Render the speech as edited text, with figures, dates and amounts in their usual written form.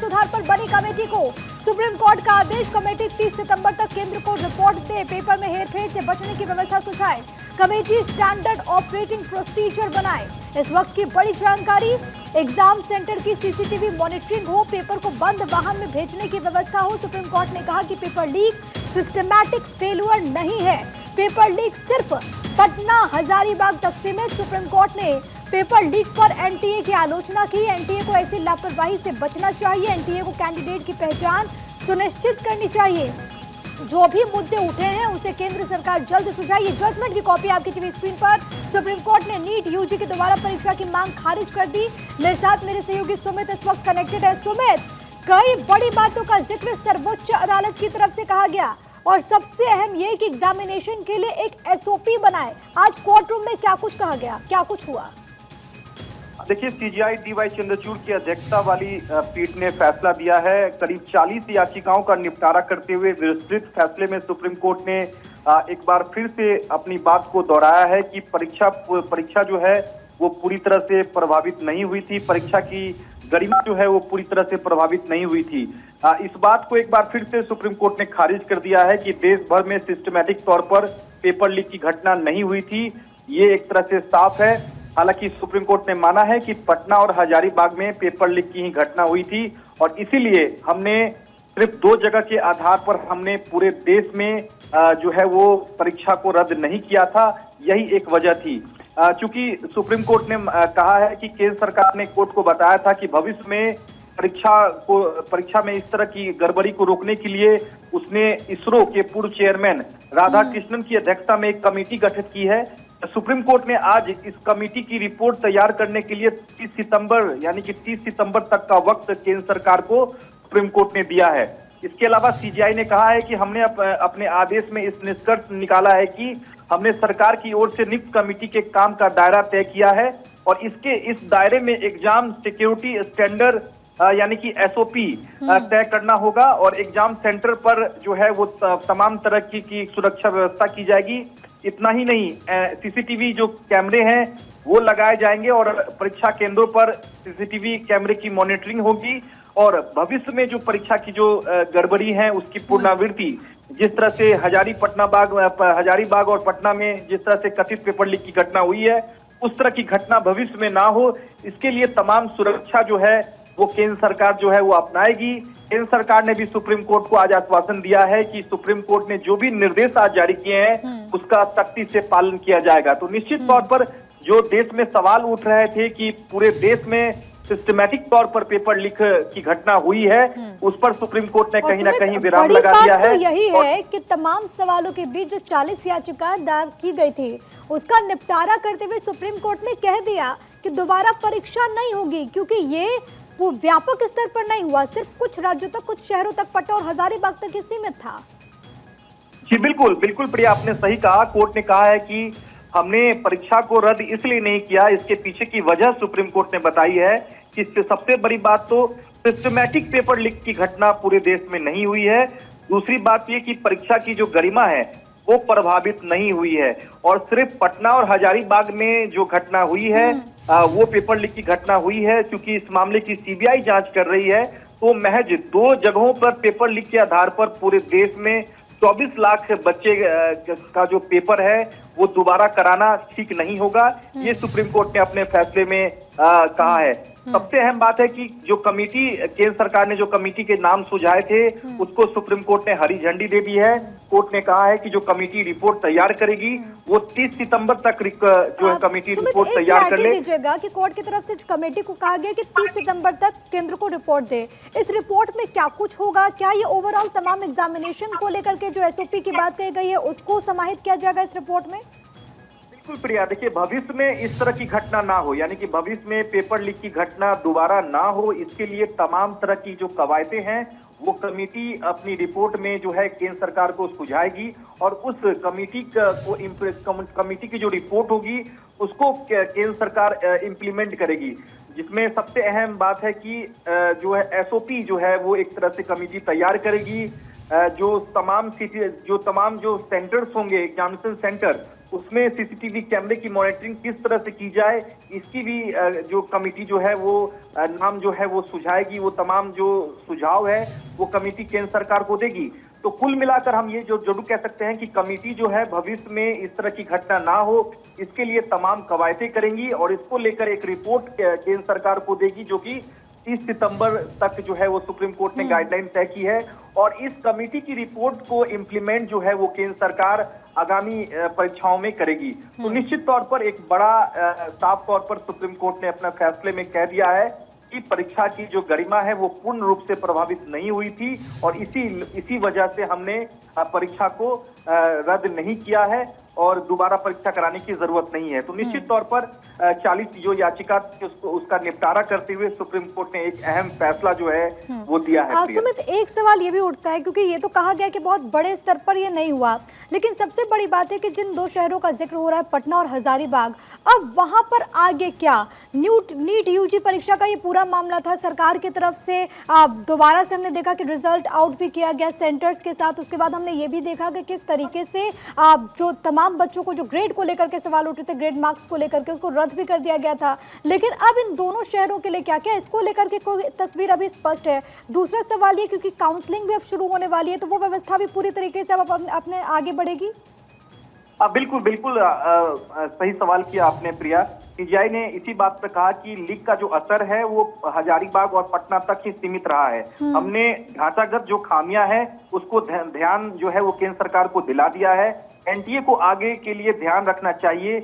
सुधार पर बनी कमेटी को सुप्रीम कोर्ट का आदेश। कमेटी 30 सितंबर तक केंद्र को रिपोर्ट दे, पेपर में हेरफेर से बचने की व्यवस्था सुझाए। कमेटी स्टैंडर्ड ऑपरेटिंग प्रोसीजर बनाए। इस वक्त की बड़ी जानकारी, एग्जाम सेंटर की सीसीटीवी मॉनिटरिंग हो, पेपर को बंद वाहन में भेजने की व्यवस्था हो। सुप्रीम कोर्ट ने कहा कि पेपर लीक सिस्टमैटिक फेल्यूर नहीं है, पेपर लीक सिर्फ पटना हजारीबाग तक सीमित। सुप्रीम कोर्ट ने पेपर लीक पर एनटीए की आलोचना की। एनटीए को ऐसी लापरवाही से बचना चाहिए। एनटीए को कैंडिडेट की पहचान सुनिश्चित करनी चाहिए। जो भी मुद्दे उठे हैं उसे केंद्र सरकार जल्द सुलझाए। ये जजमेंट की कॉपी आपकी टीवी स्क्रीन पर। सुप्रीम कोर्ट ने नीट यूजी की दोबारा परीक्षा की मांग खारिज कर दी। मेरे साथ मेरे सहयोगी सुमित इस वक्त कनेक्टेड है। सुमित, कई बड़ी बातों का जिक्र सर्वोच्च अदालत की तरफ से कहा गया और सबसे अहम ये कि एग्जामिनेशन के लिए एक एसओपी बनाए। आज कोर्ट रूम में क्या कुछ कहा गया, क्या कुछ हुआ? देखिए, सीजीआई डीवाई चंद्रचूड़ की अध्यक्षता वाली पीठ ने फैसला दिया है। करीब 40 याचिकाओं का निपटारा करते हुए विस्तृत फैसले में सुप्रीम कोर्ट ने एक बार फिर से अपनी बात को दोहराया है कि परीक्षा जो है वो पूरी तरह से प्रभावित नहीं हुई थी। परीक्षा की गरिमा जो है वो पूरी तरह से प्रभावित नहीं हुई थी। इस बात को एक बार फिर से सुप्रीम कोर्ट ने खारिज कर दिया है कि देश भर में सिस्टमैटिक तौर पर पेपर लीक की घटना नहीं हुई थी। ये एक तरह से साफ है। हालांकि सुप्रीम कोर्ट ने माना है कि पटना और हजारीबाग में पेपर लीक की ही घटना हुई थी और इसीलिए हमने सिर्फ 2 जगह के आधार पर हमने पूरे देश में जो है वो परीक्षा को रद्द नहीं किया था। यही एक वजह थी। चूंकि सुप्रीम कोर्ट ने कहा है कि केंद्र सरकार ने कोर्ट को बताया था कि भविष्य में परीक्षा में इस तरह की गड़बड़ी को रोकने के लिए उसने इसरो के पूर्व चेयरमैन राधाकृष्णन की अध्यक्षता में एक कमेटी गठित की है। सुप्रीम कोर्ट ने आज इस कमेटी की रिपोर्ट तैयार करने के लिए 30 सितंबर यानी कि 30 सितंबर तक का वक्त केंद्र सरकार को सुप्रीम कोर्ट ने दिया है। इसके अलावा सीजीआई ने कहा है कि हमने अपने आदेश में इस निष्कर्ष निकाला है कि हमने सरकार की ओर से नियुक्त कमेटी के काम का दायरा तय किया है और इस दायरे में एग्जाम सिक्योरिटी स्टैंडर्ड यानी कि एसओपी तय करना होगा और एग्जाम सेंटर पर जो है वो तमाम तरह की सुरक्षा व्यवस्था की जाएगी। इतना ही नहीं, सीसीटीवी जो कैमरे हैं वो लगाए जाएंगे और परीक्षा केंद्रों पर सीसीटीवी कैमरे की मॉनिटरिंग होगी और भविष्य में जो परीक्षा की जो गड़बड़ी है उसकी पुनरावृत्ति, जिस तरह से हजारीबाग और पटना में जिस तरह से कथित पेपर लीक की घटना हुई है उस तरह की घटना भविष्य में ना हो, इसके लिए तमाम सुरक्षा जो है वो केंद्र सरकार जो है वो अपनाएगी। केंद्र सरकार ने भी सुप्रीम कोर्ट को आज आश्वासन दिया है कि सुप्रीम कोर्ट ने जो भी निर्देश आज जारी किए हैं उसका सख्ती से पालन किया जाएगा। तो निश्चित तौर पर जो देश में सवाल उठ रहे थे कि पूरे देश में सिस्टमैटिक तौर पर पेपर लीक की घटना हुई है, उस पर सुप्रीम कोर्ट ने कहीं ना कहीं विराम लगा दिया है। तो यही है कि तमाम सवालों के बीच जो 40 याचिका दायर की गई थी उसका निपटारा करते हुए सुप्रीम कोर्ट ने कह दिया कि दोबारा परीक्षा नहीं होगी, क्योंकि ये वो व्यापक स्तर पर नहीं हुआ, सिर्फ कुछ राज्यों तक, कुछ शहरों तक, पटना और हजारीबाग तक ही सीमित था। जी बिल्कुल प्रिया, आपने सही कहा। कोर्ट ने कहा है कि हमने परीक्षा को रद्द इसलिए नहीं किया, इसके पीछे की वजह सुप्रीम कोर्ट ने बताई है कि सबसे बड़ी बात तो सिस्टमैटिक पेपर लीक की घटना पूरे देश में नहीं हुई है। दूसरी बात यह कि परीक्षा की जो गरिमा है वो प्रभावित नहीं हुई है और सिर्फ पटना और हजारीबाग में जो घटना हुई है वो पेपर लीक की घटना हुई है। क्योंकि इस मामले की सीबीआई जांच कर रही है तो महज 2 जगहों पर पेपर लीक के आधार पर पूरे देश में 24 लाख बच्चे का जो पेपर है वो दोबारा कराना ठीक नहीं होगा। ये सुप्रीम कोर्ट ने अपने फैसले में कहा है। सबसे अहम बात है कि जो कमेटी केंद्र सरकार ने जो कमेटी के नाम सुझाए थे उसको सुप्रीम कोर्ट ने हरी झंडी दे दी है। कोर्ट ने कहा है कि जो कमेटी रिपोर्ट तैयार करेगी वो 30 सितंबर तक जो है कमेटी रिपोर्ट तैयार कर ले। दीजिएगा कि कोर्ट की तरफ से कमेटी को कहा गया कि 30 सितंबर तक केंद्र को रिपोर्ट दे। इस रिपोर्ट में क्या कुछ होगा? क्या ये ओवरऑल तमाम एग्जामिनेशन को लेकर के जो एसओपी की बात कही गई है उसको समाहित किया जाएगा इस रिपोर्ट में? बिल्कुल प्रिया, देखिए भविष्य में इस तरह की घटना ना हो, यानी कि भविष्य में पेपर लीक की घटना दोबारा ना हो, इसके लिए तमाम तरह की जो कवायदें हैं वो कमेटी अपनी रिपोर्ट में जो है केंद्र सरकार को सुझाएगी और उस कमेटी की जो रिपोर्ट होगी उसको केंद्र सरकार इम्प्लीमेंट करेगी। जिसमें सबसे अहम बात है कि जो है एसओपी जो है वो एक तरह से कमेटी तैयार करेगी। जो तमाम जो सेंटर्स होंगे, एग्जामिनेशन सेंटर, उसमें सीसीटीवी कैमरे की मॉनिटरिंग किस तरह से की जाए, इसकी भी जो कमेटी जो है वो नाम जो है वो सुझाएगी। वो तमाम जो सुझाव है वो कमेटी केंद्र सरकार को देगी। तो कुल मिलाकर हम ये जो जरूर कह सकते हैं कि कमेटी जो है भविष्य में इस तरह की घटना ना हो, इसके लिए तमाम कवायदें करेंगी और इसको लेकर एक रिपोर्ट केंद्र सरकार को देगी, जो कि 30 सितंबर तक जो है वो सुप्रीम कोर्ट ने गाइडलाइन तय की है। और इस कमेटी की रिपोर्ट को इम्प्लीमेंट जो है वो केंद्र सरकार आगामी परीक्षाओं में करेगी। तो निश्चित तौर पर एक बड़ा साफ तौर पर सुप्रीम कोर्ट ने अपना फैसले में कह दिया है कि परीक्षा की जो गरिमा है वो पूर्ण रूप से प्रभावित नहीं हुई थी और इसी वजह से हमने परीक्षा को रद्द नहीं किया है और दोबारा परीक्षा कराने की जरूरत नहीं है। तो निश्चित तौर पर 40 जो याचिका थी उसका निपटारा करते हुए सुप्रीम कोर्ट ने एक अहम फैसला जो है वो दिया है। सुमित, एक सवाल ये भी उठता है क्योंकि ये तो कहा गया कि बहुत बड़े स्तर पर ये नहीं हुआ, लेकिन सबसे बड़ी बात है कि जिन दो शहरों का जिक्र हो रहा है, पटना और हजारीबाग, अब वहां पर आगे क्या? नीट यूजी परीक्षा का ये पूरा मामला था सरकार की तरफ से। दोबारा से हमने देखा कि रिजल्ट आउट भी किया गया सेंटर्स के साथ। उसके बाद हमने ये भी देखा कि किस तरीके से जो तमाम बच्चों को जो ग्रेड को लेकर के सवाल उठे थे, ग्रेड मार्क्स को लेकर के, उसको रद्द भी कर दिया गया था। लेकिन अब इन दोनों शहरों के लिए क्या क्या, इसको लेकर के कोई तस्वीर अभी स्पष्ट है? दूसरा सवाल ये, क्योंकि काउंसलिंग भी अब शुरू होने वाली है, तो वो व्यवस्था भी पूरी तरीके से अब अपने आगे बढ़ेगी? बिल्कुल बिल्कुल सही सवाल किया आपने प्रिया। सीजीआई ने इसी बात पर कहा कि लीक का जो असर है वो हजारीबाग और पटना तक ही सीमित रहा है। हमने ढांचागत जो खामियां हैं उसको ध्यान जो है वो केंद्र सरकार को दिला दिया है। एनटीए को आगे के लिए ध्यान रखना चाहिए